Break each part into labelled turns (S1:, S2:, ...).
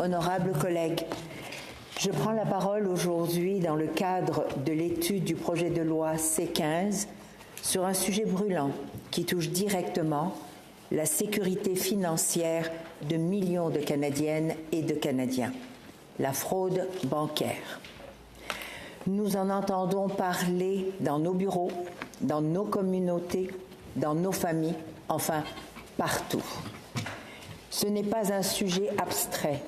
S1: honorables collègues, je prends la parole aujourd'hui dans le cadre de l'étude du projet de loi C-15 sur un sujet brûlant qui touche directement la sécurité financière de millions de Canadiennes et de Canadiens, la fraude bancaire. Nous en entendons parler dans nos bureaux, dans nos communautés, dans nos familles, enfin partout. Ce n'est pas un sujet abstrait,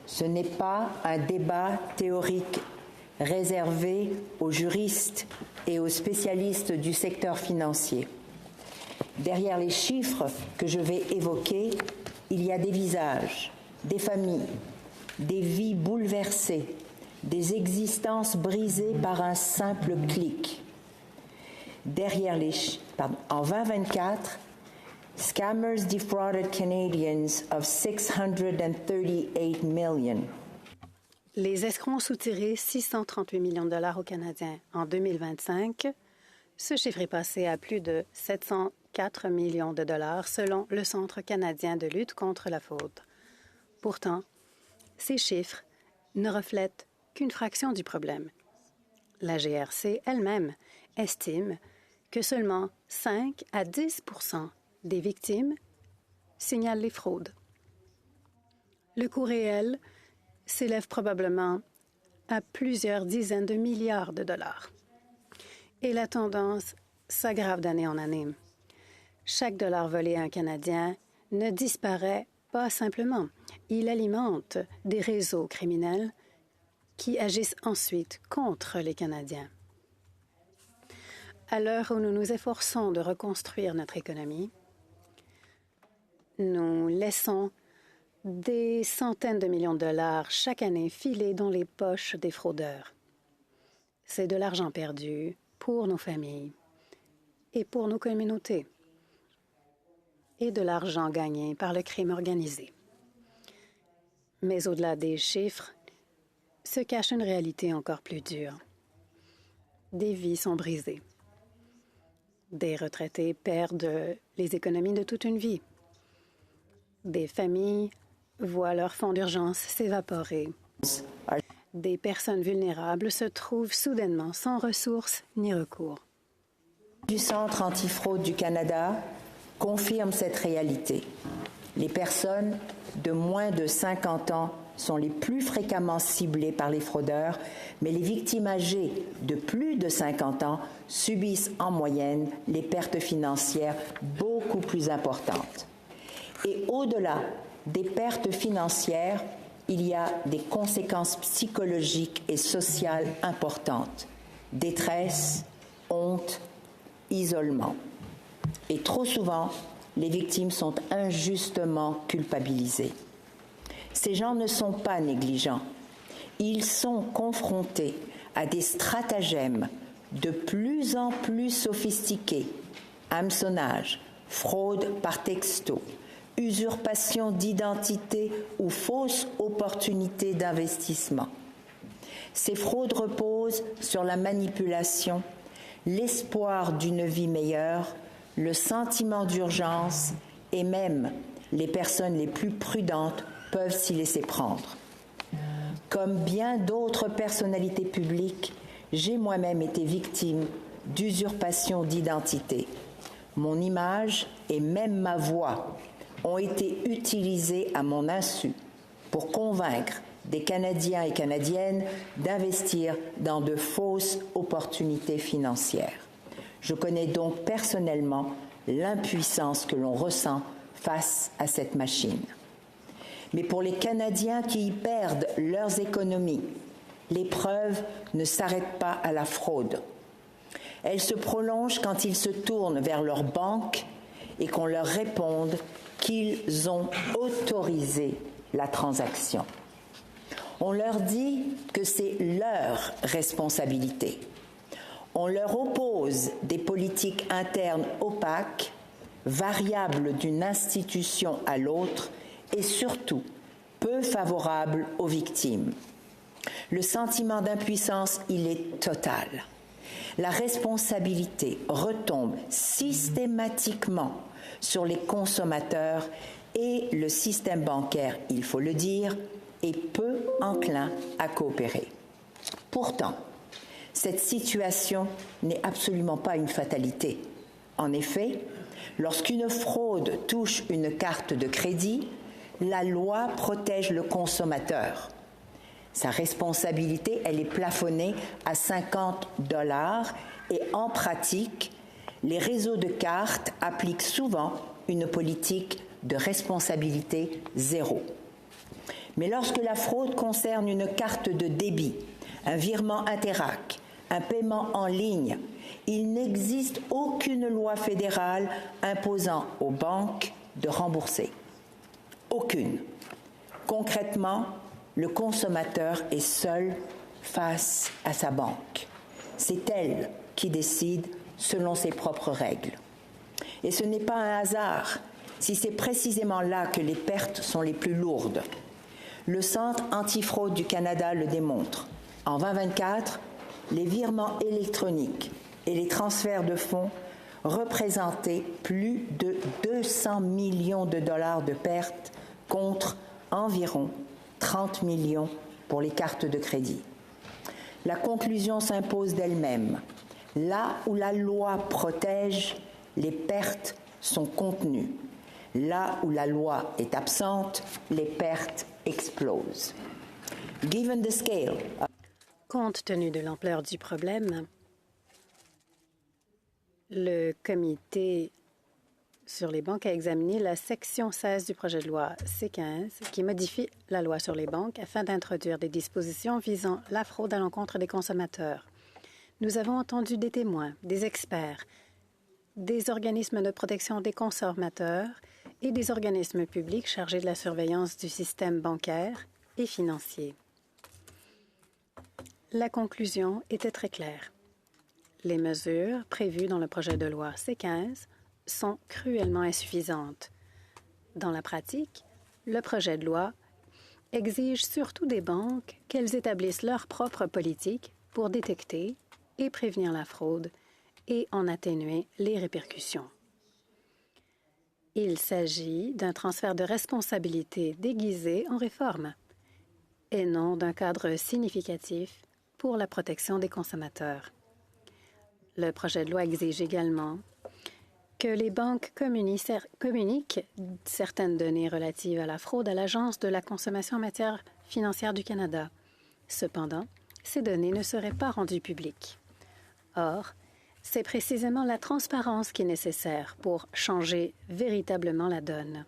S1: ce n'est pas un débat théorique réservé aux juristes et aux spécialistes du secteur financier. Derrière les chiffres que je vais évoquer, il y a des visages, des familles, des vies bouleversées, des existences brisées par un simple clic. En 2024, scammers defrauded Canadians of $638 million.
S2: Les escrocs ont soutiré 638 millions de dollars aux Canadiens. En 2025, ce chiffre est passé à plus de 704 millions de dollars selon le Centre canadien de lutte contre la fraude. Pourtant, ces chiffres ne reflètent qu'une fraction du problème. La GRC elle-même estime que seulement 5 à 10 % des victimes signalent les fraudes. Le coût réel s'élève probablement à plusieurs dizaines de milliards de dollars. Et la tendance s'aggrave d'année en année. Chaque dollar volé à un Canadien ne disparaît pas simplement. Il alimente des réseaux criminels qui agissent ensuite contre les Canadiens. À l'heure où nous nous efforçons de reconstruire notre économie, nous laissons des centaines de millions de dollars chaque année filer dans les poches des fraudeurs. C'est de l'argent perdu pour nos familles et pour nos communautés, et de l'argent gagné par le crime organisé. Mais au-delà des chiffres, se cache une réalité encore plus dure. Des vies sont brisées. Des retraités perdent les économies de toute une vie. Des familles voient leur fonds d'urgence s'évaporer. Des personnes vulnérables se trouvent soudainement sans ressources ni recours.
S1: Du Centre antifraude du Canada confirme cette réalité. Les personnes de moins de 50 ans sont les plus fréquemment ciblées par les fraudeurs, mais les victimes âgées de plus de 50 ans subissent en moyenne les pertes financières beaucoup plus importantes. Et au-delà des pertes financières, il y a des conséquences psychologiques et sociales importantes. Détresse, honte, isolement. Et trop souvent, les victimes sont injustement culpabilisées. Ces gens ne sont pas négligents. Ils sont confrontés à des stratagèmes de plus en plus sophistiqués. Hameçonnage, fraude par texto, usurpation d'identité ou fausse opportunité d'investissement. Ces fraudes reposent sur la manipulation, l'espoir d'une vie meilleure, le sentiment d'urgence et même les personnes les plus prudentes peuvent s'y laisser prendre. Comme bien d'autres personnalités publiques, j'ai moi-même été victime d'usurpation d'identité. Mon image et même ma voix ont été utilisées à mon insu pour convaincre des Canadiens et Canadiennes d'investir dans de fausses opportunités financières. Je connais donc personnellement l'impuissance que l'on ressent face à cette machine. Mais pour les Canadiens qui y perdent leurs économies, l'épreuve ne s'arrête pas à la fraude. Elle se prolonge quand ils se tournent vers leur banque et qu'on leur réponde qu'ils ont autorisé la transaction. On leur dit que c'est leur responsabilité. On leur oppose des politiques internes opaques, variables d'une institution à l'autre et surtout peu favorables aux victimes. Le sentiment d'impuissance, il est total. La responsabilité retombe systématiquement sur les consommateurs et le système bancaire, il faut le dire, et peu enclin à coopérer. Pourtant, cette situation n'est absolument pas une fatalité. En effet, lorsqu'une fraude touche une carte de crédit, la loi protège le consommateur. Sa responsabilité, elle est plafonnée à $50 et en pratique, les réseaux de cartes appliquent souvent une politique de responsabilité zéro. Mais lorsque la fraude concerne une carte de débit, un virement Interac, un paiement en ligne, il n'existe aucune loi fédérale imposant aux banques de rembourser. Aucune. Concrètement, le consommateur est seul face à sa banque. C'est elle qui décide selon ses propres règles. Et ce n'est pas un hasard si c'est précisément là que les pertes sont les plus lourdes. Le Centre antifraude du Canada le démontre. En 2024, les virements électroniques et les transferts de fonds représentaient plus de 200 millions de dollars de pertes contre environ 30 millions pour les cartes de crédit. La conclusion s'impose d'elle-même. Là où la loi protège, les pertes sont contenues. Là où la loi est absente, les pertes explosent. Given the scale of...
S2: Compte tenu de l'ampleur du problème, le comité sur les banques a examiné la section 16 du projet de loi C-15 qui modifie la loi sur les banques afin d'introduire des dispositions visant la fraude à l'encontre des consommateurs. Nous avons entendu des témoins, des experts, des organismes de protection des consommateurs et des organismes publics chargés de la surveillance du système bancaire et financier. La conclusion était très claire. Les mesures prévues dans le projet de loi C-15 sont cruellement insuffisantes. Dans la pratique, le projet de loi exige surtout des banques qu'elles établissent leur propre politique pour détecter et prévenir la fraude et en atténuer les répercussions. Il s'agit d'un transfert de responsabilité déguisé en réforme et non d'un cadre significatif pour la protection des consommateurs. Le projet de loi exige également que les banques communiquent certaines données relatives à la fraude à l'Agence de la consommation en matière financière du Canada. Cependant, ces données ne seraient pas rendues publiques. Or, c'est précisément la transparence qui est nécessaire pour changer véritablement la donne.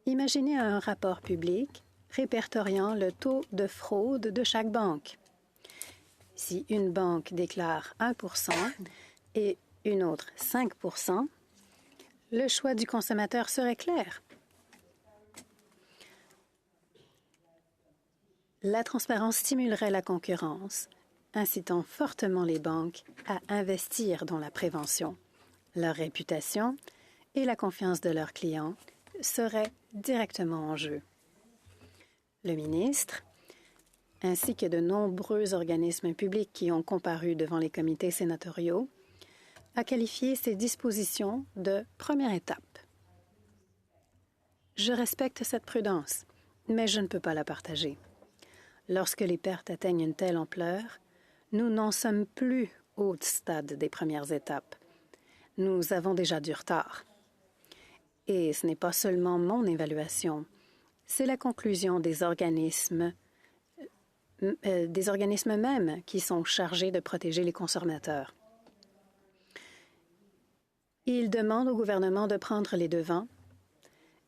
S2: Imaginez un rapport public répertoriant le taux de fraude de chaque banque. Si une banque déclare 1% et une autre 5%, le choix du consommateur serait clair. La transparence stimulerait la concurrence, incitant fortement les banques à investir dans la prévention. Leur réputation et la confiance de leurs clients seraient directement en jeu. Le ministre, ainsi que de nombreux organismes publics qui ont comparu devant les comités sénatoriaux, a qualifié ces dispositions de première étape. Je respecte cette prudence, mais je ne peux pas la partager. Lorsque les pertes atteignent une telle ampleur, nous n'en sommes plus au stade des premières étapes. Nous avons déjà du retard. Et ce n'est pas seulement mon évaluation, c'est la conclusion des organismes mêmes qui sont chargés de protéger les consommateurs. Ils demandent au gouvernement de prendre les devants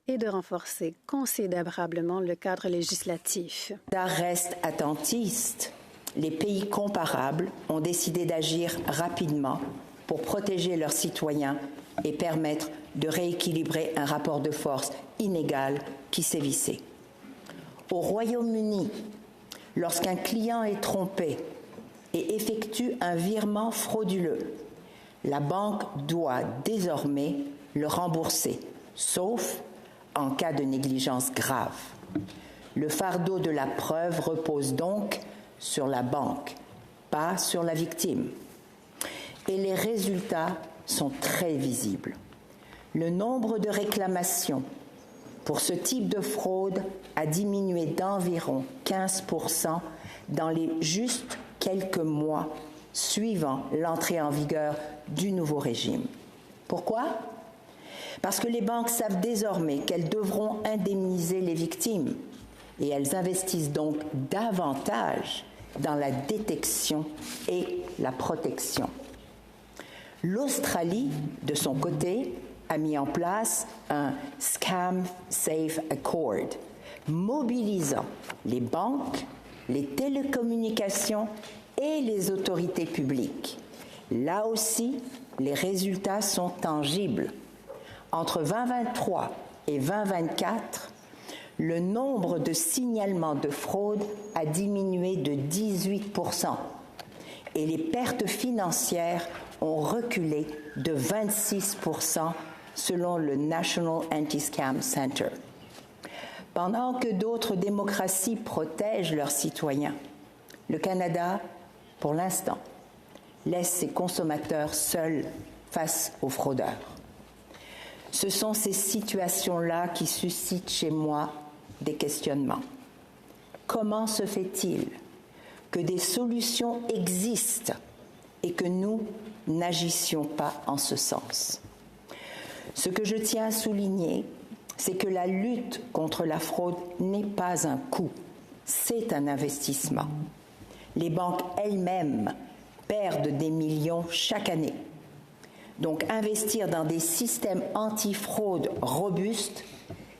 S2: et de renforcer considérablement le cadre législatif.
S1: Reste attentiste. Les pays comparables ont décidé d'agir rapidement pour protéger leurs citoyens et permettre de rééquilibrer un rapport de force inégal qui sévissait. Au Royaume-Uni, lorsqu'un client est trompé et effectue un virement frauduleux, la banque doit désormais le rembourser, sauf en cas de négligence grave. Le fardeau de la preuve repose donc sur la banque, pas sur la victime. Et les résultats sont très visibles. Le nombre de réclamations pour ce type de fraude a diminué d'environ 15% dans les juste quelques mois suivant l'entrée en vigueur du nouveau régime. Pourquoi? Parce que les banques savent désormais qu'elles devront indemniser les victimes et elles investissent donc davantage dans la détection et la protection. L'Australie, de son côté, a mis en place un Scam Safe Accord, mobilisant les banques, les télécommunications et les autorités publiques. Là aussi, les résultats sont tangibles. Entre 2023 et 2024, le nombre de signalements de fraude a diminué de 18% et les pertes financières ont reculé de 26% selon le National Anti-Scam Center. Pendant que d'autres démocraties protègent leurs citoyens, le Canada, pour l'instant, laisse ses consommateurs seuls face aux fraudeurs. Ce sont ces situations-là qui suscitent chez moi des questionnements. Comment se fait-il que des solutions existent et que nous n'agissions pas en ce sens? Ce que je tiens à souligner, c'est que la lutte contre la fraude n'est pas un coût, c'est un investissement. Les banques elles-mêmes perdent des millions chaque année. Donc, investir dans des systèmes anti-fraude robustes,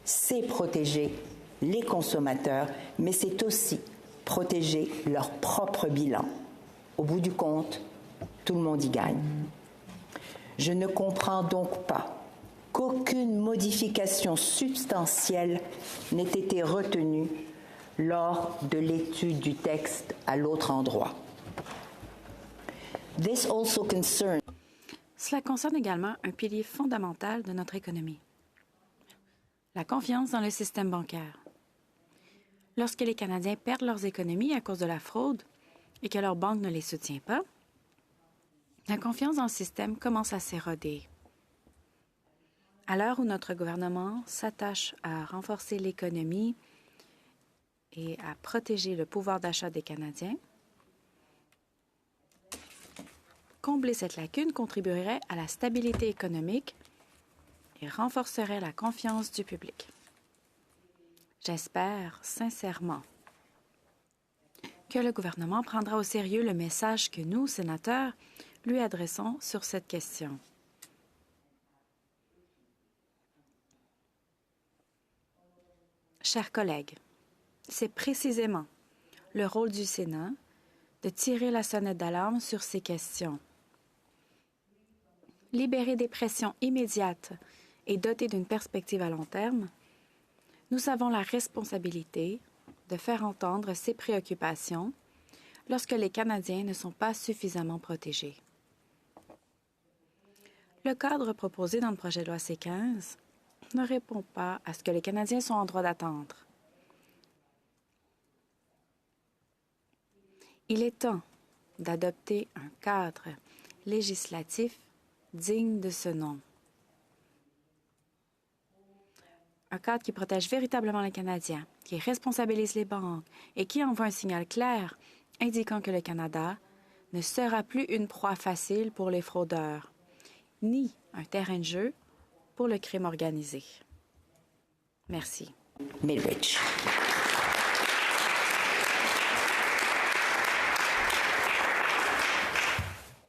S1: c'est protéger les consommateurs, mais c'est aussi protéger leur propre bilan. Au bout du compte, tout le monde y gagne. Je ne comprends donc pas qu'aucune modification substantielle n'ait été retenue lors de l'étude du texte à l'autre endroit. This also concerns.
S3: Cela concerne également un pilier fondamental de notre économie, la confiance dans le système bancaire. Lorsque les Canadiens perdent leurs économies à cause de la fraude et que leur banque ne les soutient pas, la confiance dans le système commence à s'éroder. À l'heure où notre gouvernement s'attache à renforcer l'économie et à protéger le pouvoir d'achat des Canadiens, combler cette lacune contribuerait à la stabilité économique et renforcerait la confiance du public. J'espère sincèrement que le gouvernement prendra au sérieux le message que nous, sénateurs, lui adressons sur cette question. Chers collègues, c'est précisément le rôle du Sénat de tirer la sonnette d'alarme sur ces questions. Libérés des pressions immédiates et dotés d'une perspective à long terme, nous avons la responsabilité de faire entendre ces préoccupations lorsque les Canadiens ne sont pas suffisamment protégés. Le cadre proposé dans le projet de loi C-15 ne répond pas à ce que les Canadiens sont en droit d'attendre. Il est temps d'adopter un cadre législatif digne de ce nom. Un cadre qui protège véritablement les Canadiens, qui responsabilise les banques et qui envoie un signal clair indiquant que le Canada ne sera plus une proie facile pour les fraudeurs, ni un terrain de jeu pour le crime organisé. Merci.
S1: Milledge.